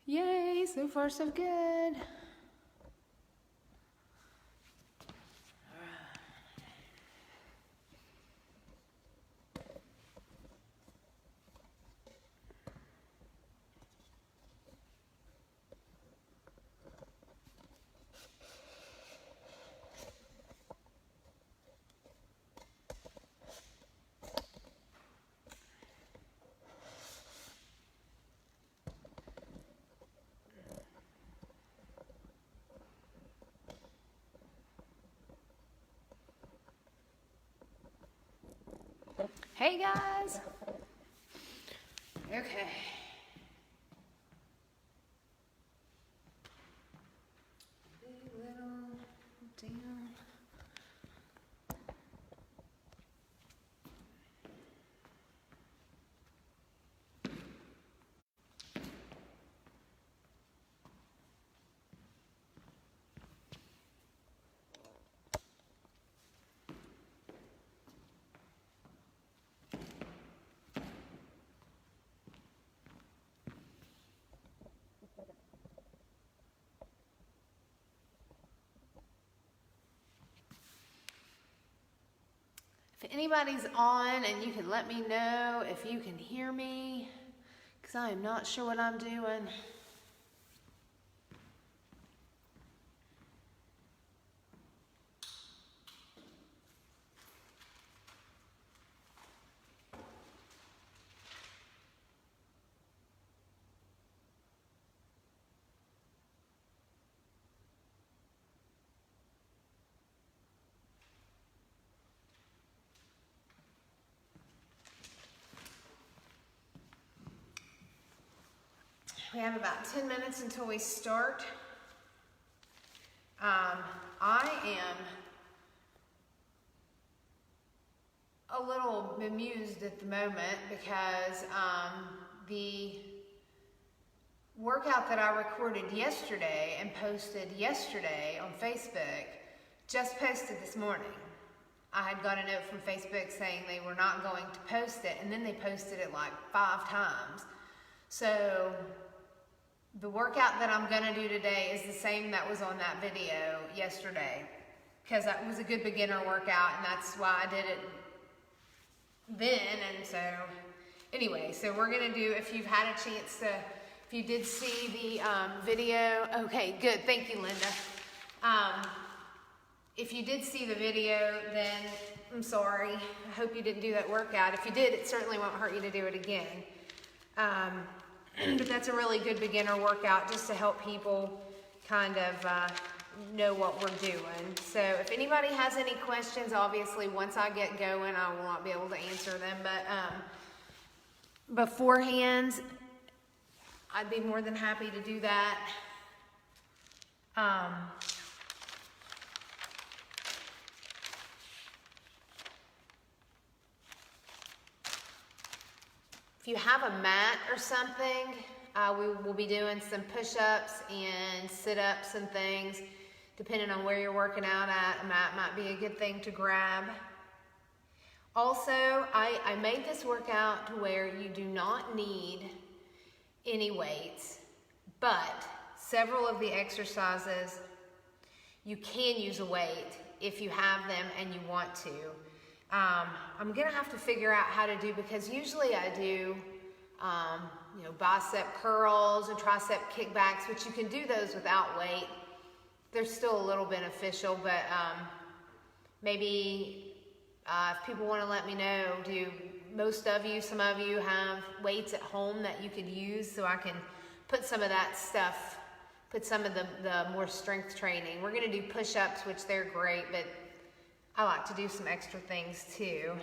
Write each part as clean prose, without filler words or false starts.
Yay, so far so good. Hey guys. Okay. Big little down. If anybody's on and you can let me know if you can hear me, because I am not sure what I'm doing. We have about 10 minutes until we start. I am a little bemused at the moment because the workout that I recorded yesterday and posted yesterday on Facebook just posted this morning. I had got a note from Facebook saying they were not going to post it, and then they posted it like 5 times. So the workout that I'm gonna do today is the same that was on that video yesterday, because that was a good beginner workout, and that's why I did it then. And so anyway, so we're gonna do, if you've had a chance to, if you did see the video, okay, good, thank you, Linda. If you did see the video, then I'm sorry. I hope you didn't do that workout. If you did, it certainly won't hurt you to do it again. But that's a really good beginner workout just to help people kind of know what we're doing. So if anybody has any questions, obviously once I get going, I will not be able to answer them. But beforehand, I'd be more than happy to do that. If you have a mat or something, we will be doing some push-ups and sit-ups and things. Depending on where you're working out at, a mat might be a good thing to grab. Also, I made this workout to where you do not need any weights, but several of the exercises, you can use a weight if you have them and you want to. I'm gonna have to figure out how to do, because usually I do, bicep curls and tricep kickbacks, which you can do those without weight. They're still a little beneficial, but maybe if people want to let me know, do most of you, some of you have weights at home that you could use, so I can put some of that stuff, put some of the more strength training. We're gonna do push-ups, which they're great, but I like to do some extra things too.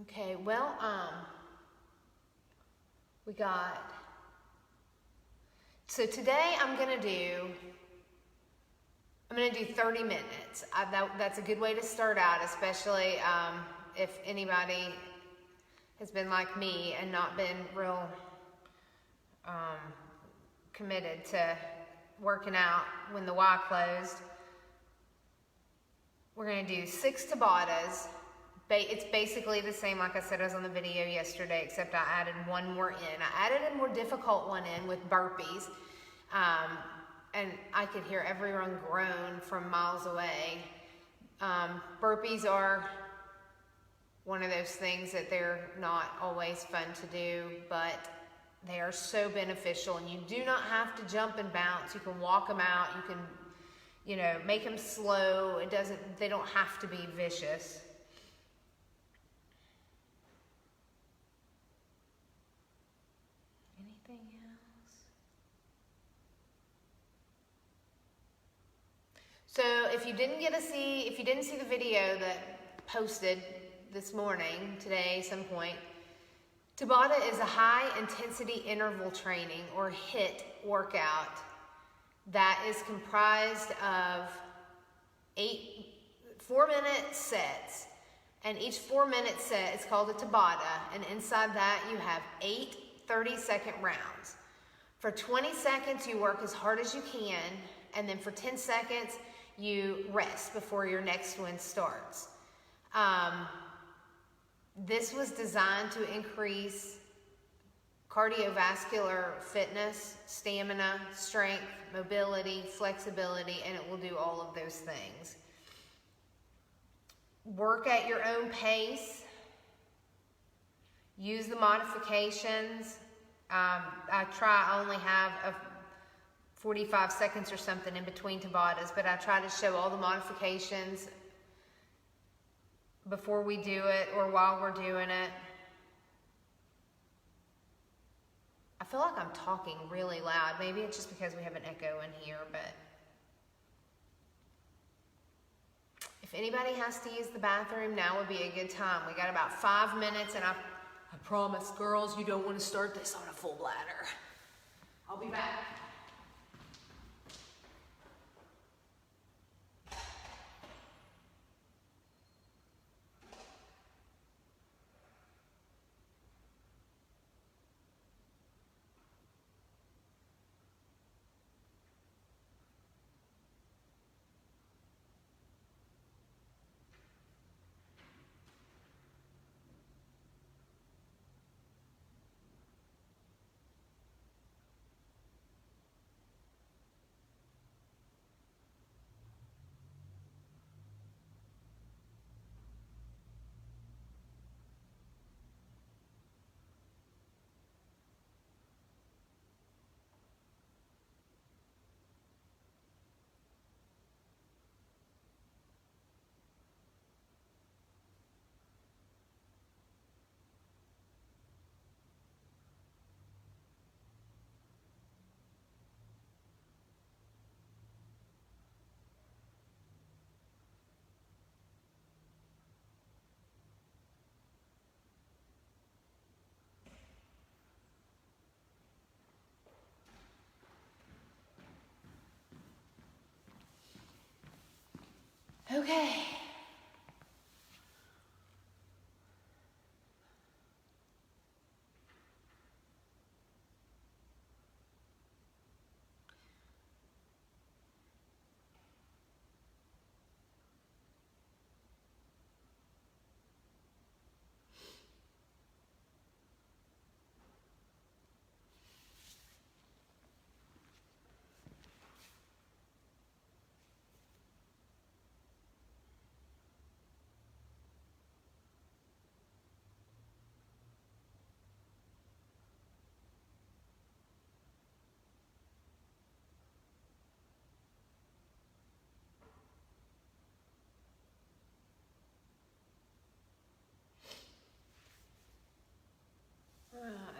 Okay, well, we got, so today I'm gonna do 30 minutes. That's a good way to start out, especially if anybody has been like me and not been real committed to working out when the Y closed. We're going to do 6 Tabatas. It's basically the same like I said as on the video yesterday, except I added one more in. I added a more difficult one in with burpees. And I could hear everyone groan from miles away. Burpees are one of those things that they're not always fun to do, but they are so beneficial, and you do not have to jump and bounce. You can walk them out. You can, you know, make them slow. They don't have to be vicious. Anything else? So if you didn't see the video that posted this morning, today, some point, Tabata is a high intensity interval training or HIIT workout that is comprised of 8 4-minute sets. And each 4-minute set is called a Tabata, and inside that you have 8 30-second rounds. For 20 seconds you work as hard as you can, and then for 10 seconds you rest before your next one starts. This was designed to increase cardiovascular fitness, stamina, strength, mobility, flexibility, and it will do all of those things. Work at your own pace. Use the modifications. I only have 45 seconds or something in between Tabatas, but I try to show all the modifications before we do it or while we're doing it. I feel like I'm talking really loud. Maybe it's just because we have an echo in here, but if anybody has to use the bathroom, now would be a good time. We got about 5 minutes, and I promise, girls, you don't want to start this on a full bladder. I'll be back. Okay.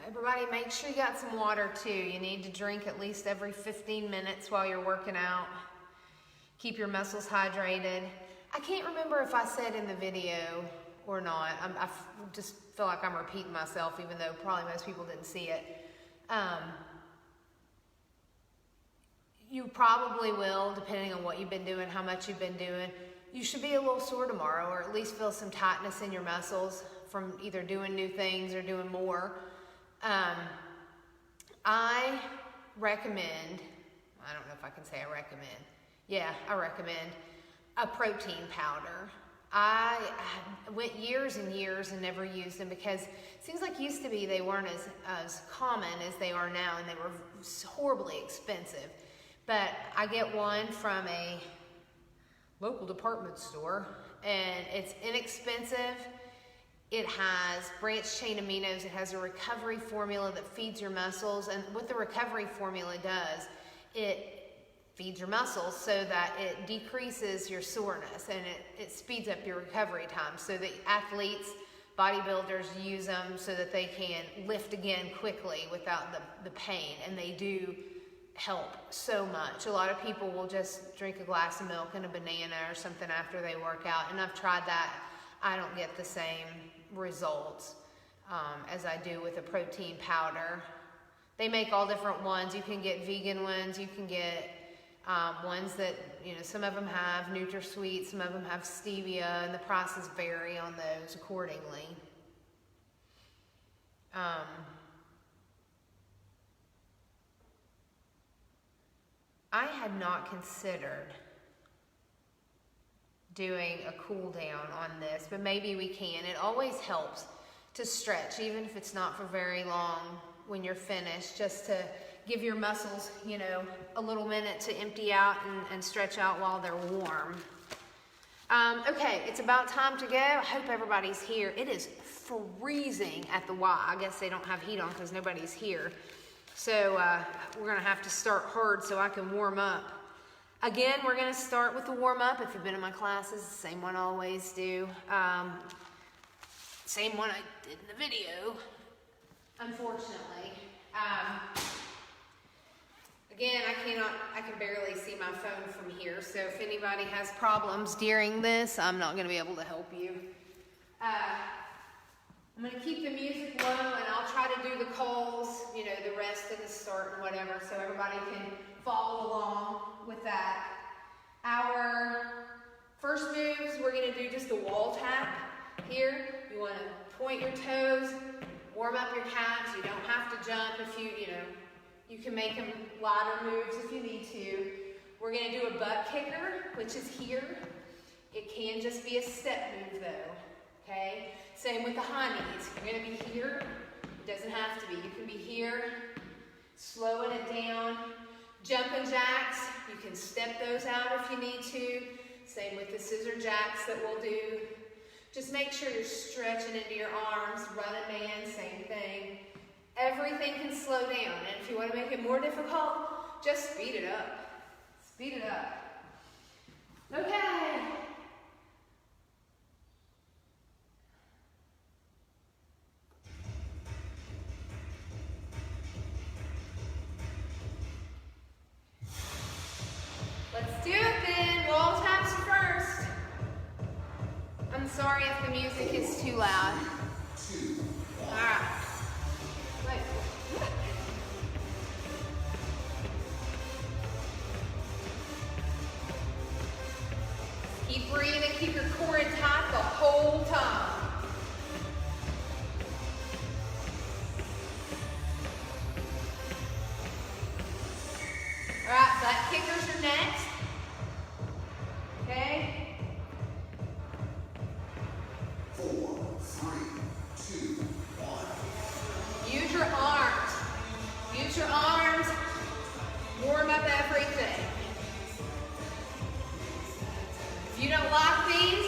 Everybody, make sure you got some water too. You need to drink at least every 15 minutes while you're working out. Keep your muscles hydrated. I can't remember if I said in the video or not. I just feel like I'm repeating myself, even though probably most people didn't see it. You probably will, depending on what you've been doing, how much you've been doing. You should be a little sore tomorrow, or at least feel some tightness in your muscles from either doing new things or doing more. I recommend, I don't know if I can say I recommend. Yeah, I recommend a protein powder. I went years and years and never used them because it seems like used to be they weren't as common as they are now, and they were horribly expensive. But I get one from a local department store, and it's inexpensive. It has branched chain aminos. It has a recovery formula that feeds your muscles, and what the recovery formula does, it feeds your muscles so that it decreases your soreness, and it speeds up your recovery time. So the athletes, bodybuilders use them so that they can lift again quickly without the pain, and they do help so much. A lot of people will just drink a glass of milk and a banana or something after they work out, and I've tried that. I don't get the same results as I do with a protein powder. They make all different ones. You can get vegan ones, you can get ones that, you know, some of them have NutraSweet, some of them have stevia, and the prices vary on those accordingly. I had not considered doing a cool down on this, but maybe we can. It always helps to stretch, even if it's not for very long when you're finished, just to give your muscles, you know, a little minute to empty out and stretch out while they're warm. Okay, it's about time to go. I hope everybody's here. It is freezing at the Y. I guess they don't have heat on because nobody's here. So we're gonna have to start hard so I can warm up. Again, we're gonna start with the warm up. If you've been in my classes, the same one I always do. Same one I did in the video, unfortunately. Again, I can barely see my phone from here, so if anybody has problems during this, I'm not gonna be able to help you. I'm gonna keep the music low, and I'll try to do the calls, you know, the rest of the start and whatever, so everybody can follow along with that. Our first moves, we're gonna do just a wall tap here. You wanna point your toes, warm up your calves. You don't have to jump if you know, you can make them lighter moves if you need to. We're gonna do a butt kicker, which is here. It can just be a step move though, okay? Same with the high knees. You're gonna be here. It doesn't have to be. You can be here, slowing it down. Jumping jacks, you can step those out if you need to. Same with the scissor jacks that we'll do. Just make sure you're stretching into your arms. Running man, same thing. Everything can slow down, and if you want to make it more difficult, just speed it up. Speed it up. Okay. Let's do it then. Wall taps first. I'm sorry if the music is too loud. All right. Wait. Keep breathing. Keep your core intact the whole time. All right, butt kickers are next. Okay. 4, 3, 2, 1. Use your arms. Use your arms. Warm up everything. If you don't like these,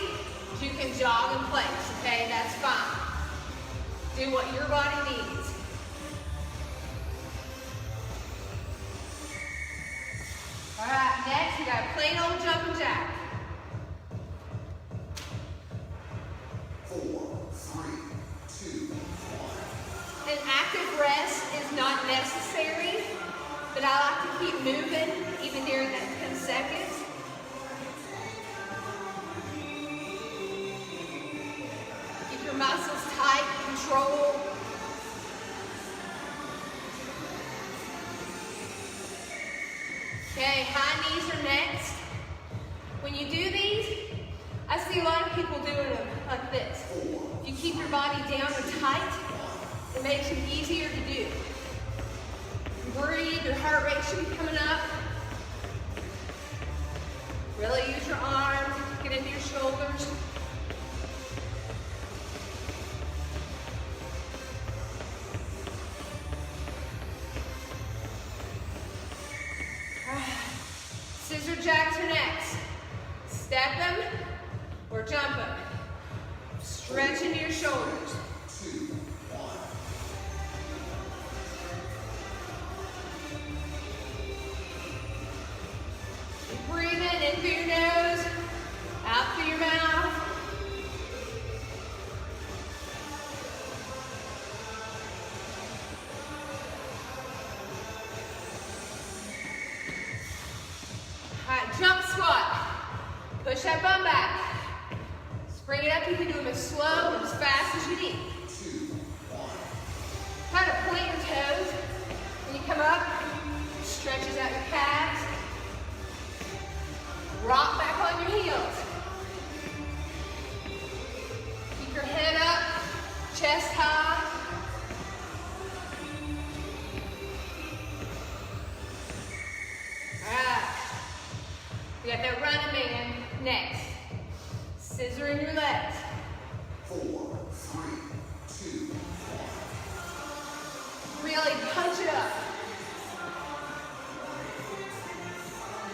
you can jog in place, okay? That's fine. Do what your body needs. All right, next we got a plain old jumping jack. 4, 3, 2, 1. An active rest is not necessary, but I like to keep moving even during that 10 seconds. Keep your muscles tight, control. Okay, high knees are next. When you do these, I see a lot of people doing them like this. If you keep your body down and tight, it makes them easier to do. Breathe, your heart rate should be coming up. Really use your arms. into your shoulders. Scissor jacks are next. Step them or jump them. Stretch into your shoulders. 2, 1. Keep breathing in through your nose, out through your mouth. All right, jump squat. Push that bum back. Bring it up. You can do them as slow or as fast as you need. 2, 1. Kind of point your toes. When you come up, stretches out your calves. Rock back on your heels. Keep your head up, chest high. All right. We got that running man next. Scissor in your legs. 4, 3, 2, 1. Really punch it up.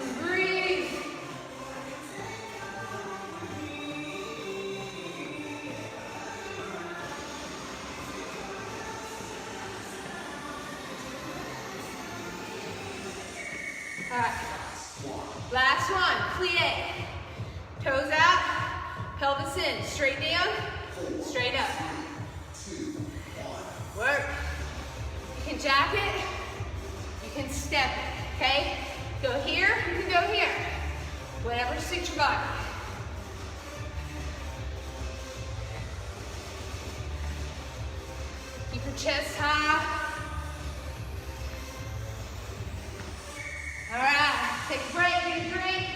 And breathe. All right. Last one, plie. Toes out, pelvis in, straight down, straight up. 2, 1. Work. You can jack it, you can step it, okay? Go here, you can go here. Whatever suits your body. Keep your chest high. All right, take a break, get a drink.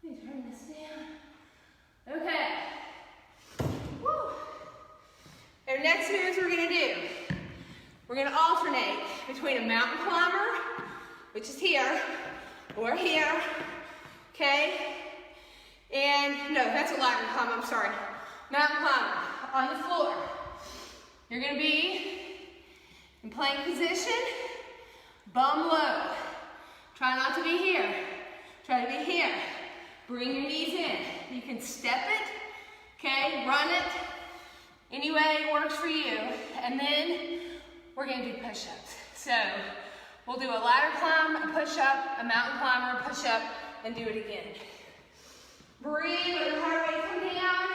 Let me turn this down. Okay. Woo. Our next moves we're gonna do. We're gonna alternate between a mountain climber, which is here, or here, okay? And, no, that's a ladder climb, I'm sorry. Mountain climber, on the floor. You're gonna be in plank position, bum low. Try not to be here. Try to be here. Bring your knees in. You can step it, okay, run it, any way it works for you. And then we're gonna do push-ups. So we'll do a ladder climb, a push-up, a mountain climber, a push-up, and do it again. Breathe, let your heart rate come down.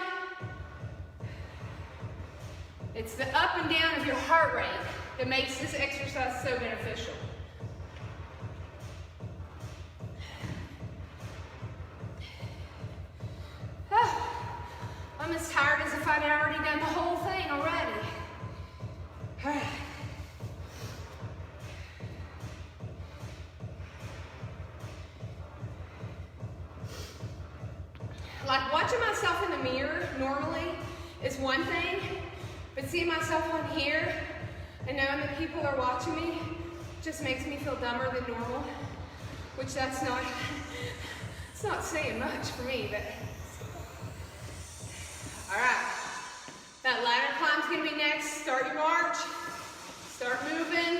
It's the up and down of your heart rate that makes this exercise so beneficial. I'm as tired as if I'd already done the whole thing already. Like watching myself in the mirror normally is one thing, but seeing myself on here and knowing that people are watching me just makes me feel dumber than normal, which that's not, it's not saying much for me, but. All right, that ladder climb's gonna be next. Start your march, start moving.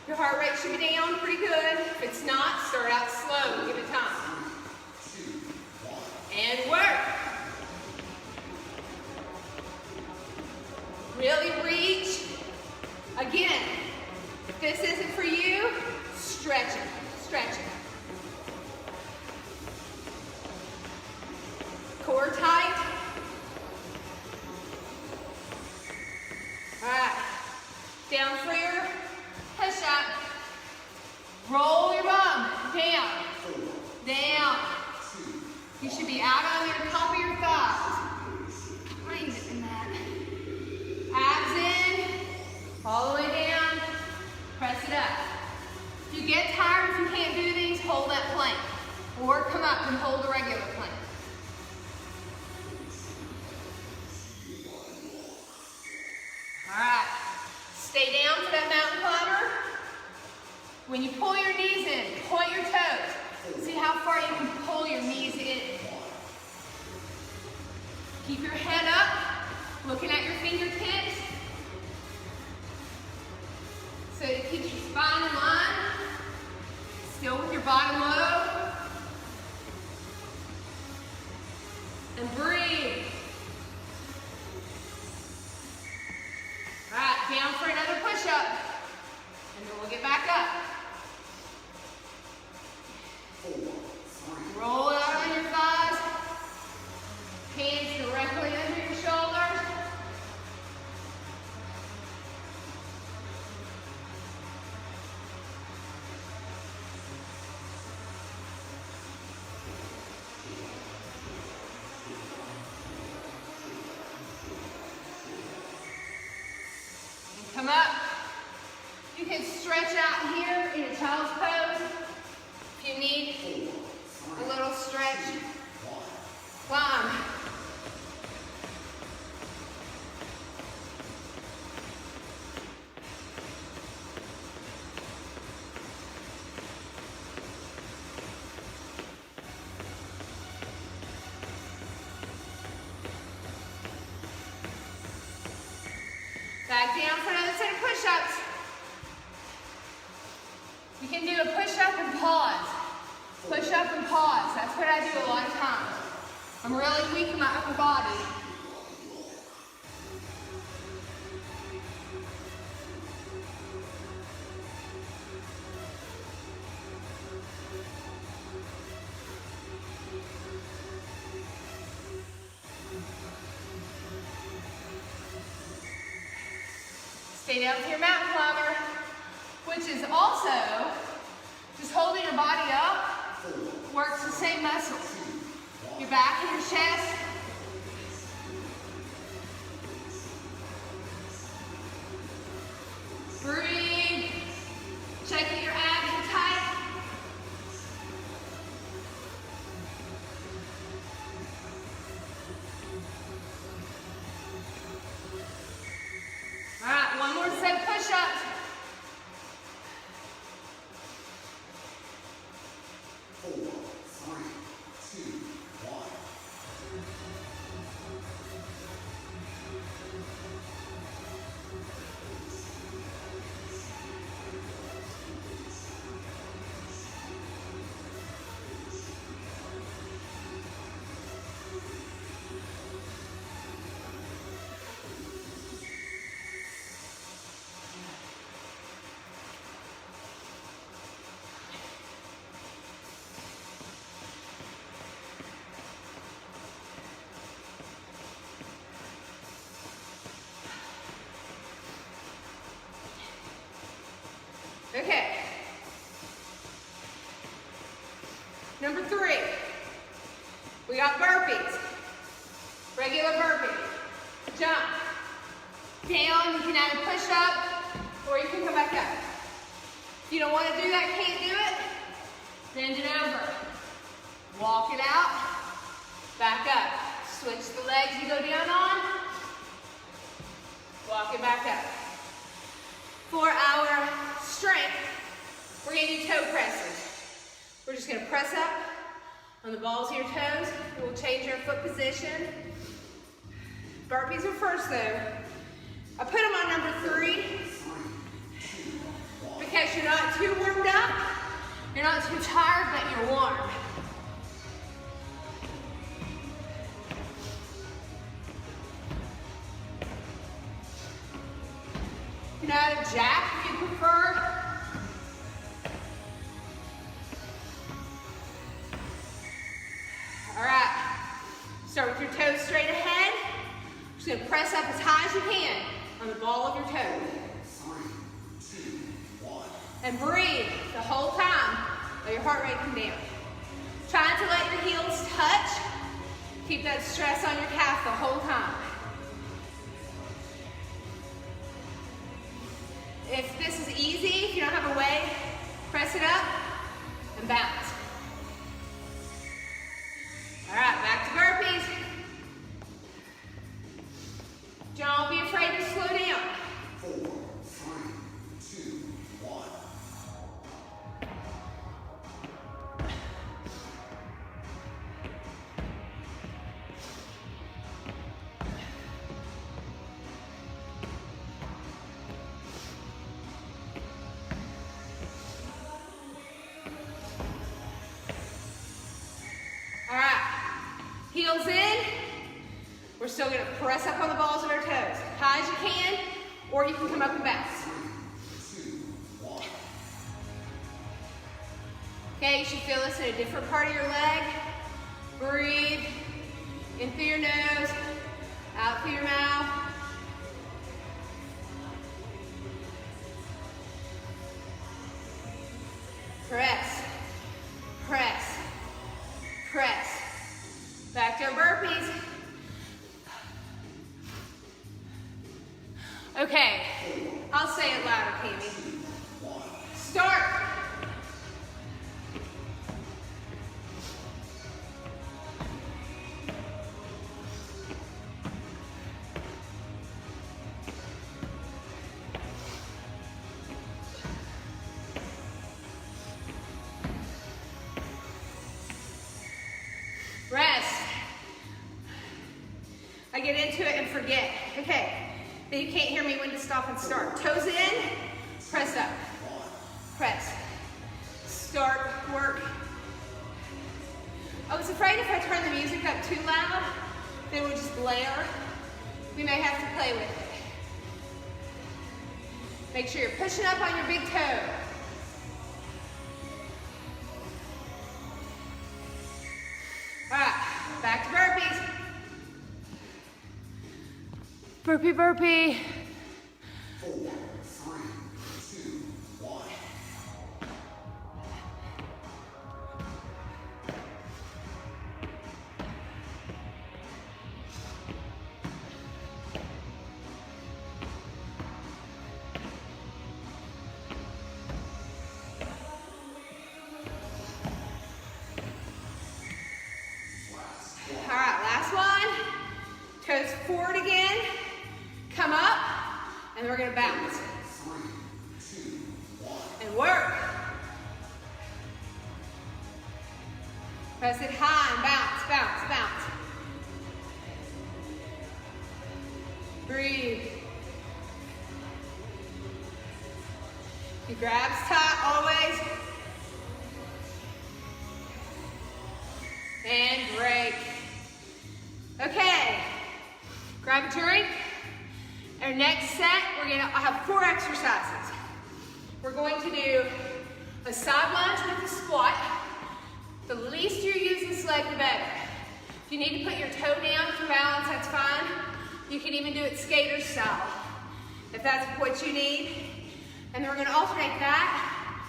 Your heart rate should be down pretty good. If it's not, start out slow, give it time. And work. Really reach. Again, if this isn't for you, stretch it, stretch it. Core tight. All right, down for your push up. Roll your bum, down, down. You should be out on your top of your thighs. Breathe in that. Abs in, all the way down, press it up. If you get tired, if you can't do these, hold that plank. Or come up and hold a regular plank. All right, stay down for that mountain climber. When you pull your knees in, point your toes. See how far you can pull your knees in. Keep your head up, looking at your fingertips. So it keeps your spine in line. Still with your bottom low. And breathe. All right, down for another push-up. And then we'll get back up. 4, 3. Roll out on your thighs. Hands directly under your shoulders. And come up. You can stretch out here in a child's pose. If you need a little stretch, climb. Back down for another set of push-ups. You can do a push-up and pause. Push-up and pause. That's what I do a lot of times. I'm really weak in my upper body. Stay down for your mountain climber, which is also just holding your body up, works the same muscles. Your back and your chest. Breathe. Check that your abs are tight. All right, one more set of push-ups. 4, 3, 2, 1. Okay. Number 3. We got burpees. Regular burpee. Jump. Down, you can add a push-up, or you can come back up. If you don't want to do that, can't do it, bend it over. Walk it out, back up. Switch the legs you go down on, walk it back up. For our strength, we're going to do toe presses. We're just going to press up on the balls of your toes. We'll change our foot position. Burpees are first though. I put them on number 3 because you're not too warmed up, you're not too tired, but you're warm. You can add a jack if you prefer. All right, start with your toes straight ahead. Just gonna press up as high as you can on the ball of your toe. 3, 2, 1. And breathe the whole time. Let your heart rate come down. Trying to let your heels touch. Keep that stress on your calf the whole time. If this is easy, if you don't have a way, press it up and bounce. All right, back to burpees. Don't be afraid to slow down. 4, 3, 2, 1. We're still gonna press up on the balls of our toes, high as you can, or you can come up and bounce. Okay, you should feel this in a different part of your leg. Breathe in through your nose, out through your mouth. Press, press, press. Back to our burpees. Okay, I'll say it louder, Cammy. Start. Rest. I get into it and forget. Okay. Then you can't hear me when to stop and start. Toes in, press up, press, start, work. I was afraid if I turned the music up too loud, then it would just blare. We may have to play with it. Make sure you're pushing up on your big toe. All right, back to burpees. Burpee, burpee. 4, 3, 2, 1. All right, last one. Toes forward again. Come up, and we're gonna bounce. 3, 2, 1. And work. Press it high and bounce, bounce, bounce. Breathe. Your grabs tight always. And break. Okay, grab a drink. Our next set, I have 4 exercises. We're going to do a side lunge with a squat. The least you're using this leg, the better. If you need to put your toe down for balance, that's fine. You can even do it skater style, if that's what you need. And then we're gonna alternate that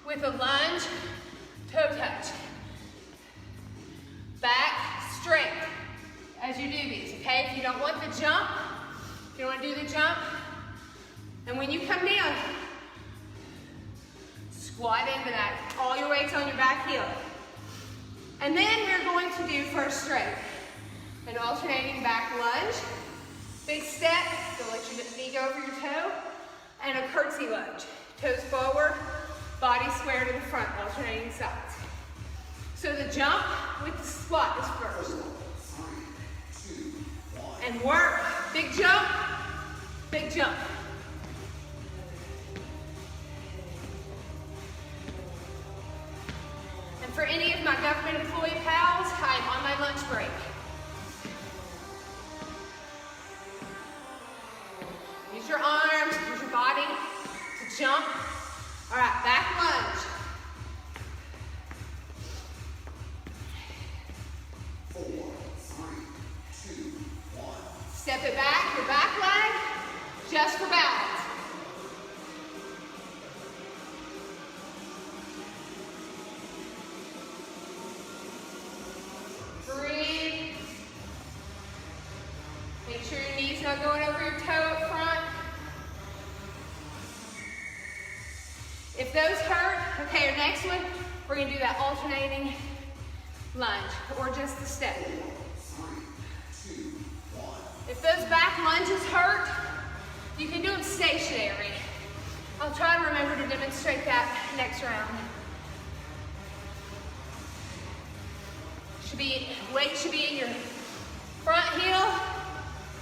with a lunge, toe touch. Back, straight, as you do these, okay? If you don't want the jump, if you don't want to do the jump, and when you come down, squat into that. All your weight's on your back heel. And then we're going to do first straight. An alternating back lunge, big step, don't let your knee go over your toe, and a curtsy lunge. Toes forward, body square to the front, alternating sides. So the jump with the squat is first. 3, 2, 1. And work. Big jump, big jump. And for any of my government employee pals, I'm on my lunch break. Use your arms, use your body to jump. All right, back lunge. 4, 3, 2, 1. Step it back, your back leg, just for balance. Breathe. Make sure your knee's not going over your toe up front. If those hurt, okay, our next one, we're gonna do that alternating lunge, or just the step. 3, 2, 1. If those back lunges hurt, you can do them stationary. I'll try to remember to demonstrate that next round. Weight should be in your front heel,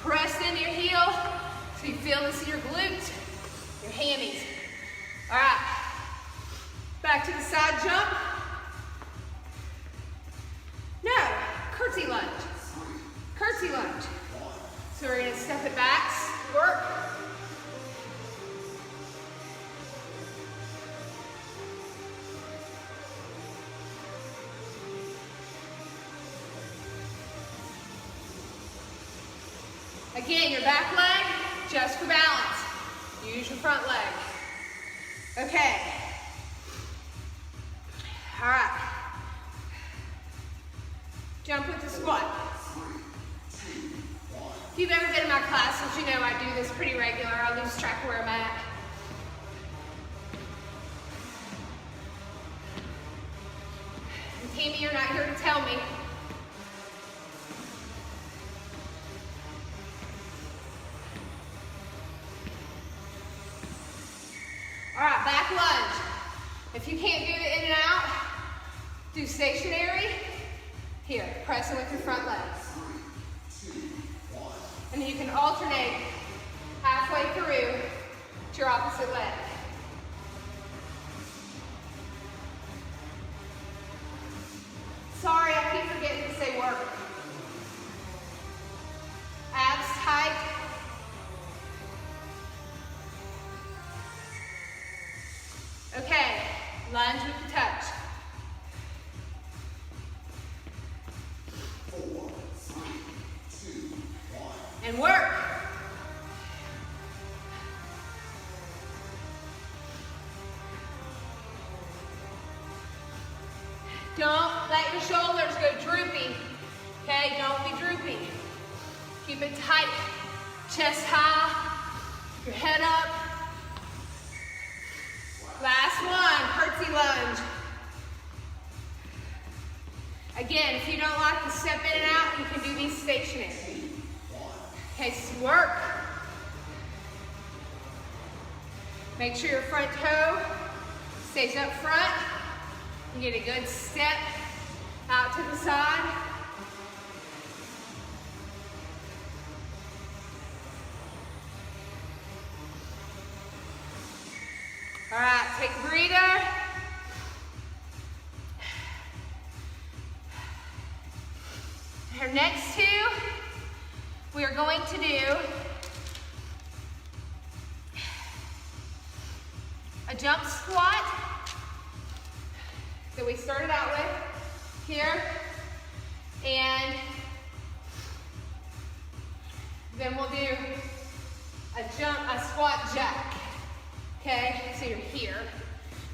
pressed into your heel, so you feel this in your glutes, your hammies. All right, back to the side jump. No, curtsy lunge. Curtsy lunge. So we're gonna step it back, work. Again, your back leg, just for balance. Use your front leg. Okay. All right. Jump with the squat. If you've ever been in my classes, you know I do this pretty regular. I lose track of where I'm at. And Tammy, you're not here to tell me. All right, back lunge. If you can't do the in and out, do stationary. Here, press it with your front legs. And you can alternate halfway through to your opposite leg. Sorry, I keep forgetting to say work. Abs tight. Okay, lunge with the touch. 4, 3, 2, 1. And work. Don't let your shoulders go droopy. Okay, don't be droopy. Keep it tight. Chest high. Your head up. Last one, curtsy lunge. Again, if you don't like to step in and out, you can do these stationary. Okay, so work. Make sure your front toe stays up front. You get a good step out to the side. All right, take a breather. Our next two, we are going to do a jump squat that we started out with here, and then we'll do a squat jack. Okay, so you're here.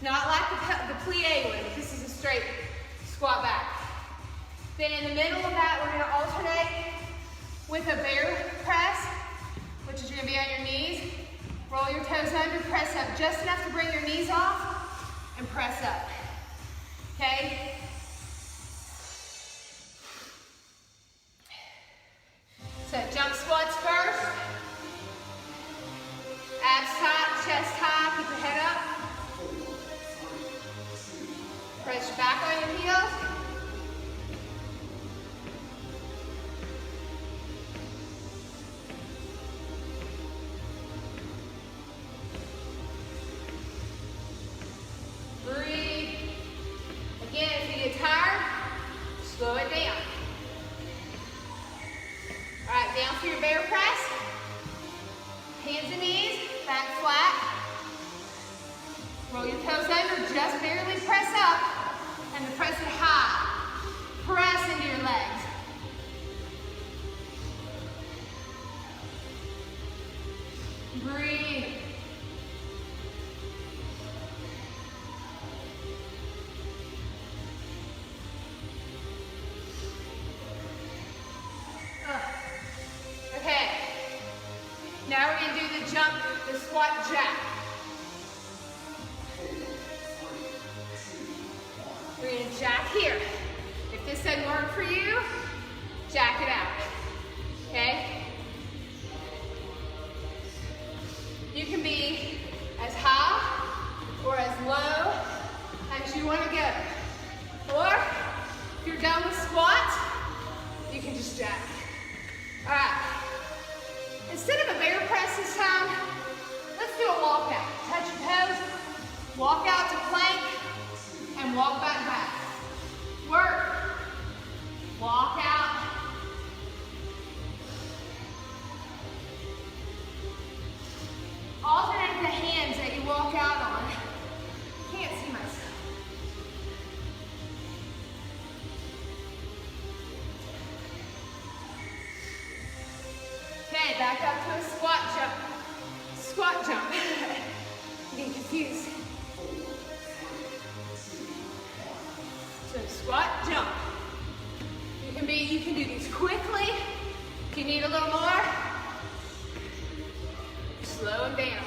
Not like the plie one, this is a straight squat back. Then in the middle of that, we're gonna alternate with a bear press, which is gonna be on your knees. Roll your toes under, press up just enough to bring your knees off, and press up, okay? So jump squats first. Abs tight, chest high, keep your head up. Press your back on your heels. Breathe. Again, if you get tired, slow it down. All right, down for your bear press. Hands and knees, back flat. Roll your toes under, just barely press up, and then press it high. Press into your legs. Breathe. Okay. Now we're going to do the squat jack. We're going to jack here. If this doesn't work for you, jack it out. Okay? You can be as high or as low as you want to go. Or if you're done with squats, you can just jack. All right. Instead of a bear press this time, let's do a walkout. Touch your toes, walk out to plank, and walk back. Work. Walk out. squat jump. I'm getting confused. So squat jump. You can do these quickly. If you need a little more, slow them down.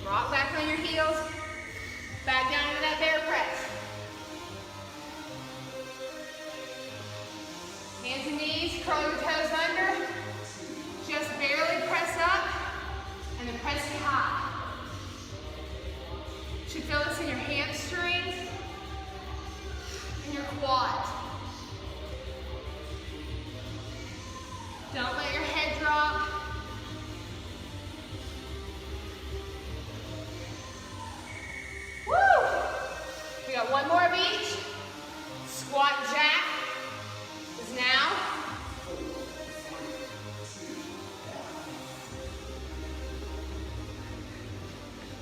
Rock back on your heels. Back down into that bear press. Hands and knees, curl your toes under. Just barely press up and then press it high. You should feel this in your hamstrings and your quads. Don't let your head drop. Woo! We got one more of each. Squat jack is now.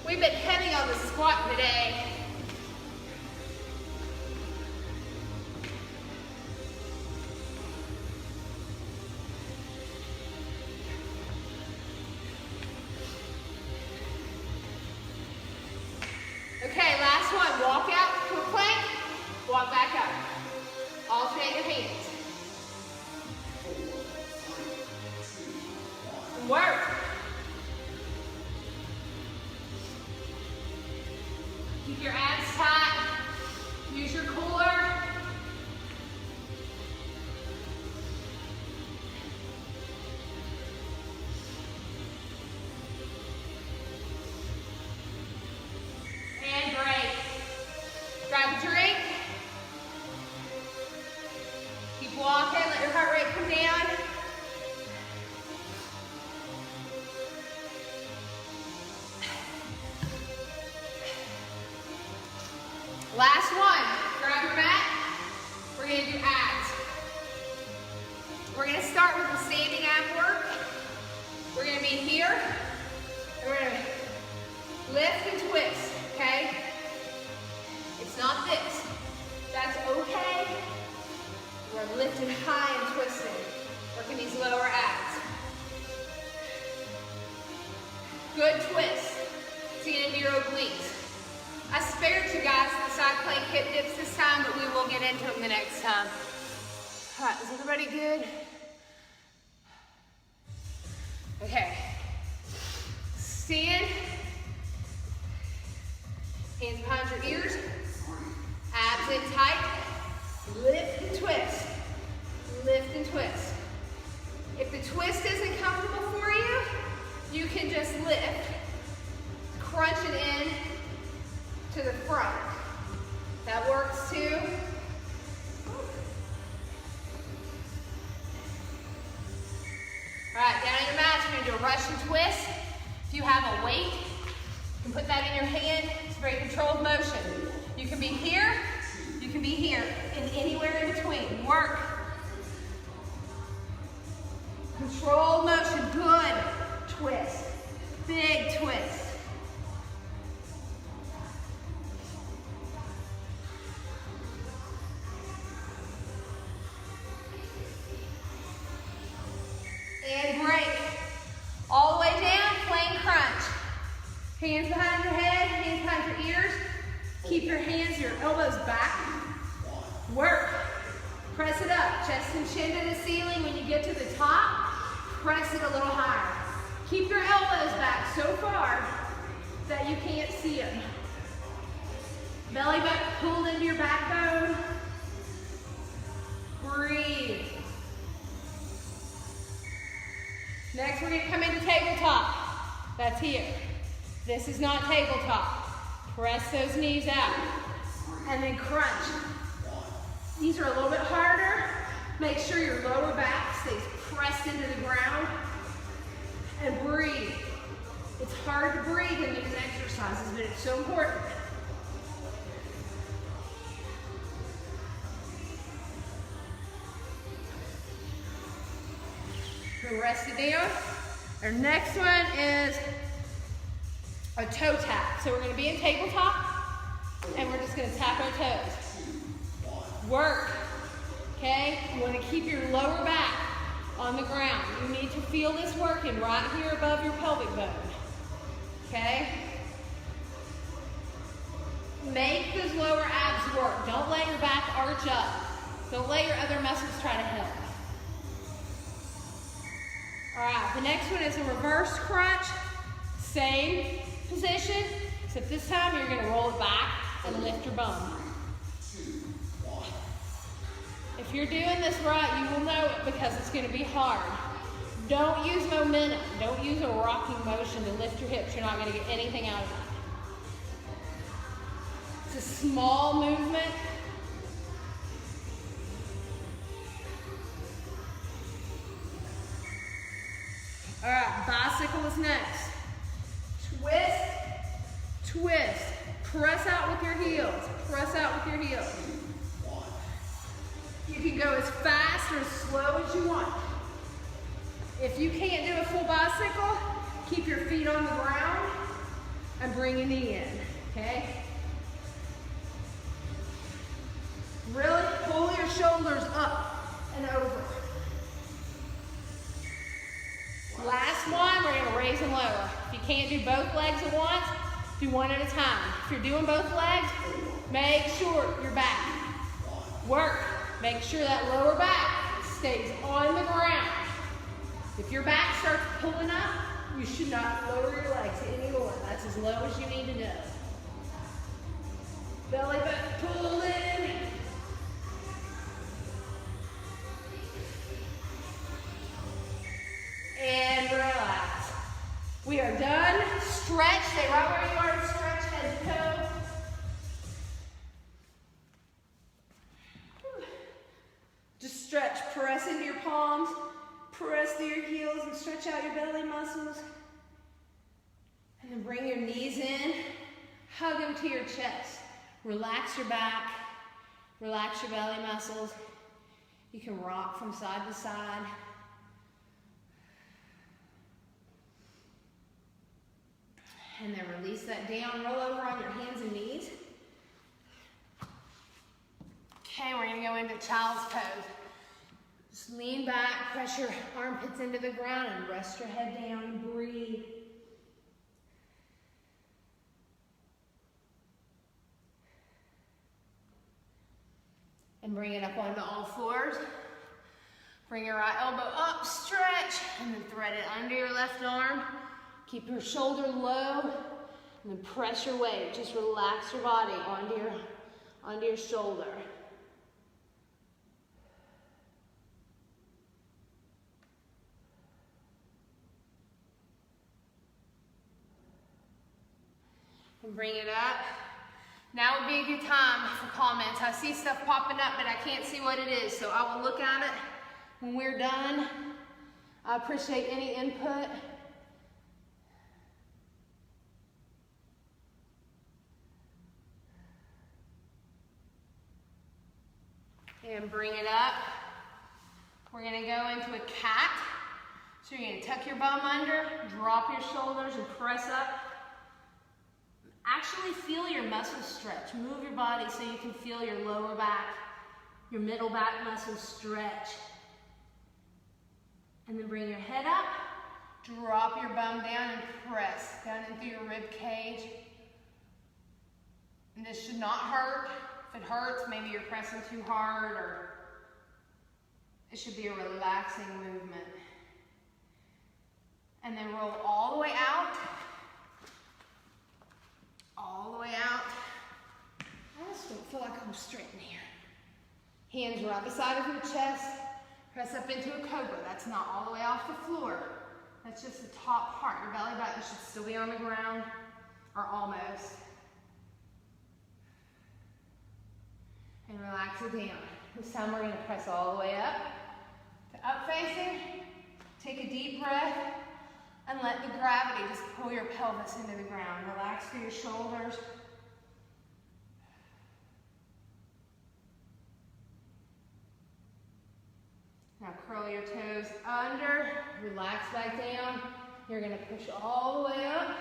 We've been heavy on the squat today. Okay, last one. Walk out to a plank, walk back up. Alternate your hands. Work. Keep your abs tight. Use your core. And break. Grab a drink. Keep walking. Let your heart rate come down. Last one. Grab your mat. We're going to do abs. We're going to start with the standing ab work. We're going to be here. And we're going to lift and twist, okay? It's not this. That's okay. We're lifting high and twisting. Working these lower abs. Good twist. See into your obliques. I spared you guys the side plank hip dips this time, but we will get into them the next time. All right, is everybody good? Okay. Stand. Hands behind your ears. Abs in tight. Lift and twist. Lift and twist. If the twist isn't comfortable for you, you can just lift. Crunch it in to the front. That works too. All right, down on your mats, we're gonna do a Russian twist. If you have a weight, you can put that in your hand. It's a very controlled motion. You can be here, you can be here, and anywhere in between. Work. Controlled motion, good. Twist, big twist. And break. All the way down, plank crunch. Hands behind your head, hands behind your ears. Keep your hands, your elbows back. Work. Press it up, chest and chin to the ceiling. When you get to the top, press it a little higher. Keep your elbows back so far that you can't see them. Belly button pulled into your backbone. Breathe. Next, we're going to come into tabletop. That's here. This is not tabletop. Press those knees out. And then crunch. These are a little bit harder. Make sure your lower back stays pressed into the ground. And breathe. It's hard to breathe in these exercises, but it's so important. Rest it down. Our next one is a toe tap. So we're going to be in tabletop, and we're just going to tap our toes. Work. okay? You want to keep your lower back on the ground. You need to feel this working right here above your pelvic bone, okay? Make those lower abs work. Don't let your back arch up. Don't let your other muscles try to help. All right, the next one is a reverse crunch. Same position, except this time you're gonna roll it back and lift your bum. If you're doing this right, you will know it because it's gonna be hard. Don't use momentum. Don't use a rocking motion to lift your hips. You're not gonna get anything out of that. It's a small movement. All right, bicycle is next. Twist, twist. Press out with your heels. Press out with your heels. You can go as fast or as slow as you want. If you can't do a full bicycle, keep your feet on the ground and bring a knee in, okay? Really pull your shoulders up and over. Last one, we're gonna raise and lower. If you can't do both legs at once, do one at a time. If you're doing both legs, make sure your back work. Make sure that lower back stays on the ground. If your back starts pulling up, you should not lower your legs anymore. That's as low as you need to go. Belly button pull in. And relax. We are done. Stretch. Stay right where you are. Stretch head to toe. Just stretch. Press into your palms. Press through your heels and stretch out your belly muscles. And then bring your knees in. Hug them to your chest. Relax your back. Relax your belly muscles. You can rock from side to side. And then release that down, roll over on your hands and knees. Okay, we're gonna go into child's pose. Just lean back, press your armpits into the ground and rest your head down and breathe. And bring it up onto all fours. Bring your right elbow up, stretch, and then thread it under your left arm. Keep your shoulder low, and then press your weight. Just relax your body onto your shoulder. And bring it up. Now would be a good time for comments. I see stuff popping up, but I can't see what it is, so I will look at it when we're done. I appreciate any input. And bring it up. We're gonna go into a cat. So you're gonna tuck your bum under, drop your shoulders and press up. Actually feel your muscles stretch. Move your body so you can feel your lower back, your middle back muscles stretch. And then bring your head up, drop your bum down and press down into your rib cage. And this should not hurt. If it hurts, maybe you're pressing too hard, or it should be a relaxing movement. And then roll all the way out. All the way out. I just don't feel like I'm straight in here. Hands right beside of your chest. Press up into a cobra. That's not all the way off the floor. That's just the top part. Your belly button should still be on the ground, or almost. And relax it down. This time we're going to press all the way up to up facing. Take a deep breath and let the gravity just pull your pelvis into the ground. Relax through your shoulders. Now curl your toes under, relax back down. You're going to push all the way up.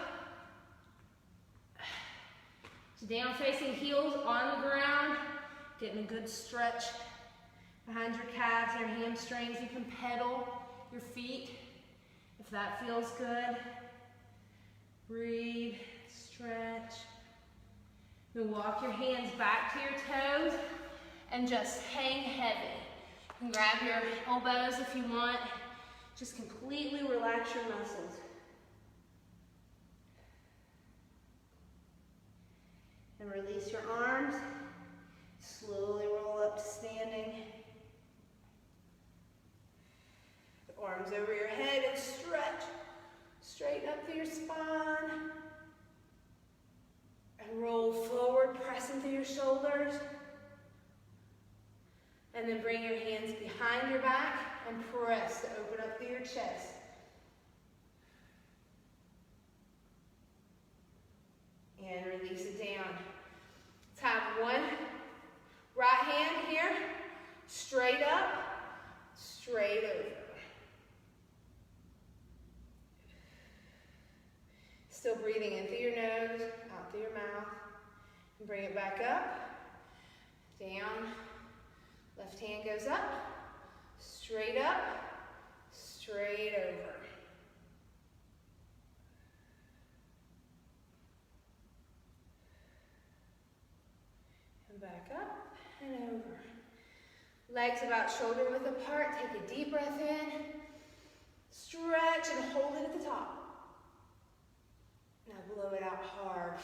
So down facing heels on the ground. Getting a good stretch behind your calves and your hamstrings. You can pedal your feet if that feels good. Breathe, stretch. Then walk your hands back to your toes and just hang heavy. You can grab your elbows if you want. Just completely relax your muscles. And release your arms. Slowly roll up to standing. The arms over your head and stretch. Straighten up through your spine. And roll forward, pressing through your shoulders. And then bring your hands behind your back and press to open up through your chest. And release it down. Let's have one right hand here, straight up, straight over. Still breathing in through your nose, out through your mouth. And bring it back up, down. Left hand goes up, straight over. And back up and over. Legs about shoulder width apart. Take a deep breath in. Stretch and hold it at the top. Now blow it out hard.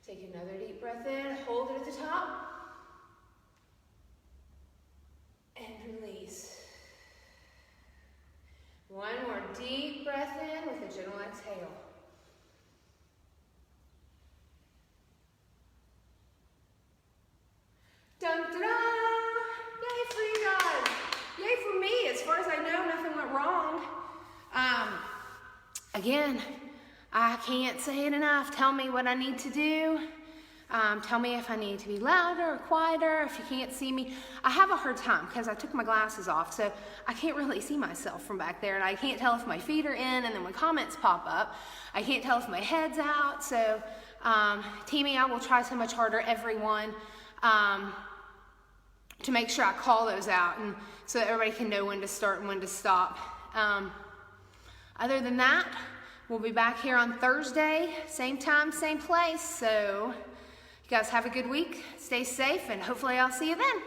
Take another deep breath in, hold it at the top, and release. One more deep breath in with a gentle exhale. Dun, da, da. Yay for you guys. Yay for me. As far as I know, nothing went wrong. Again, I can't say it enough. Tell me what I need to do. Tell me if I need to be louder or quieter. If you can't see me, I have a hard time because I took my glasses off, so I can't really see myself from back there, and I can't tell if my feet are in, and then when comments pop up, I can't tell if my head's out. So, Tammy, I will try so much harder, everyone, to make sure I call those out, and so that everybody can know when to start and when to stop. Other than that, we'll be back here on Thursday, same time, same place. So you guys have a good week, stay safe, and hopefully I'll see you then.